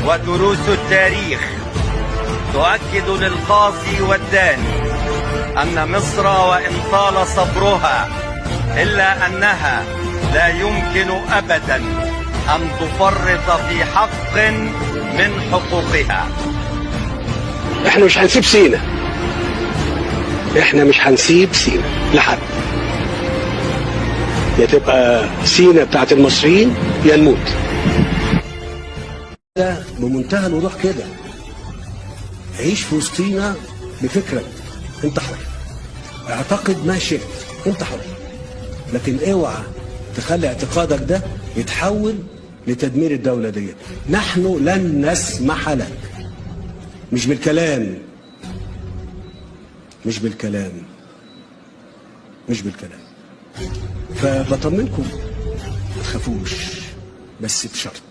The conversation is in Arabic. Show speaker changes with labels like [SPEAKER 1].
[SPEAKER 1] ودروس التاريخ تؤكد للقاصي والداني أن مصر وإن طال صبرها إلا أنها لا يمكن أبدا أن تفرط في حق من حقوقها.
[SPEAKER 2] احنا مش هنسيب سينا، احنا مش هنسيب سينا لحد. يا تبقى سينا بتاعت المصريين يا نموت. ده بمنتهى الوضوح كده، عيش في وسطينا بفكرك، انت حر، اعتقد ما شئت، انت حر، لكن اوعى تخلي اعتقادك ده يتحول لتدمير الدولة دي. نحن لن نسمح لك، مش بالكلام، مش بالكلام، مش بالكلام. فبطمنكم ما تخافوش، بس بشرط